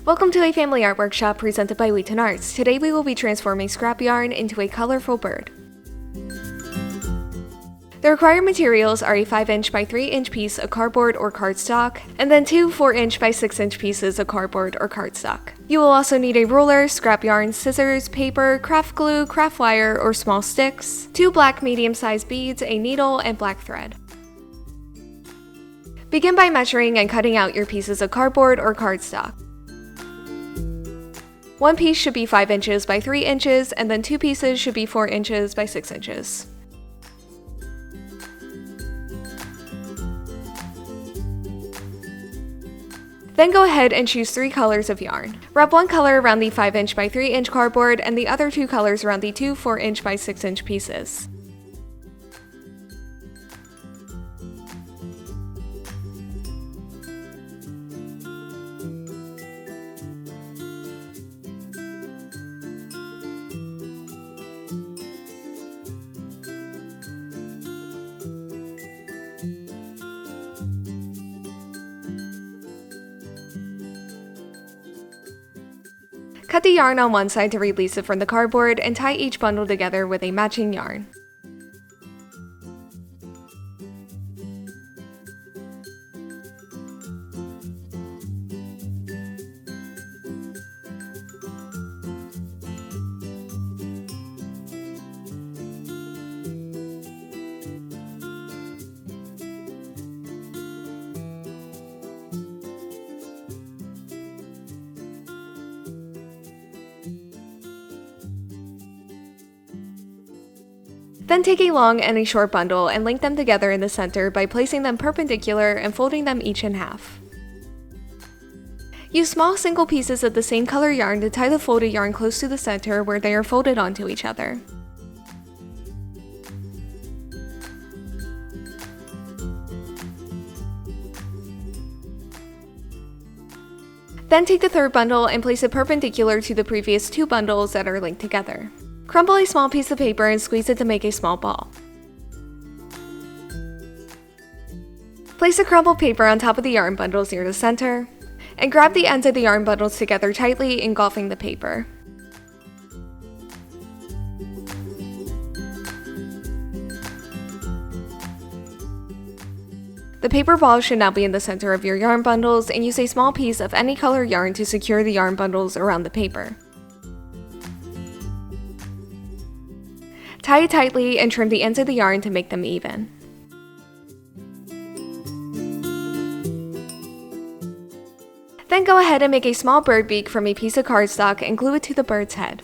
Welcome to a family art workshop presented by WheatonArts. Today we will be transforming scrap yarn into a colorful bird. The required materials are a 5" by 3" piece of cardboard or cardstock, and then two 4" by 6" pieces of cardboard or cardstock. You will also need a ruler, scrap yarn, scissors, paper, craft glue, craft wire, or small sticks, two black medium-sized beads, a needle, and black thread. Begin by measuring and cutting out your pieces of cardboard or cardstock. One piece should be 5" by 3", and then two pieces should be 4" by 6". Then go ahead and choose 3 colors of yarn. Wrap one color around the 5" by 3" cardboard and the other 2 colors around the two 4" by 6" pieces. Cut the yarn on one side to release it from the cardboard and tie each bundle together with a matching yarn. Then take a long and a short bundle and link them together in the center by placing them perpendicular and folding them each in half. Use small single pieces of the same color yarn to tie the folded yarn close to the center where they are folded onto each other. Then take the third bundle and place it perpendicular to the previous 2 bundles that are linked together. Crumble a small piece of paper and squeeze it to make a small ball. Place the crumbled paper on top of the yarn bundles near the center, and grab the ends of the yarn bundles together tightly, engulfing the paper. The paper ball should now be in the center of your yarn bundles, and use a small piece of any color yarn to secure the yarn bundles around the paper. Tie it tightly and trim the ends of the yarn to make them even. Then go ahead and make a small bird beak from a piece of cardstock and glue it to the bird's head.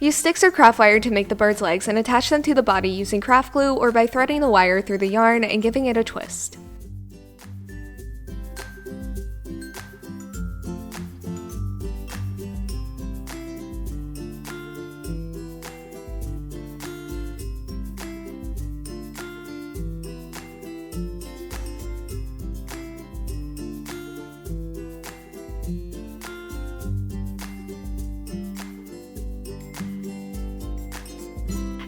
Use sticks or craft wire to make the bird's legs and attach them to the body using craft glue or by threading the wire through the yarn and giving it a twist.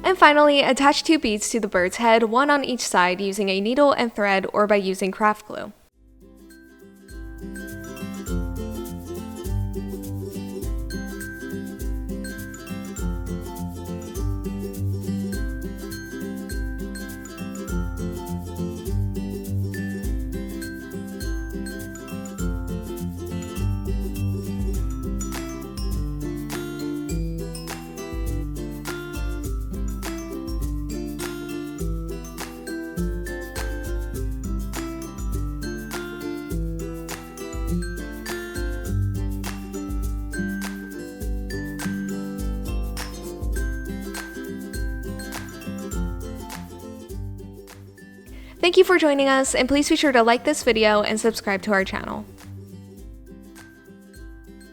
And finally, attach 2 beads to the bird's head, one on each side using a needle and thread or by using craft glue. Thank you for joining us, and please be sure to like this video and subscribe to our channel.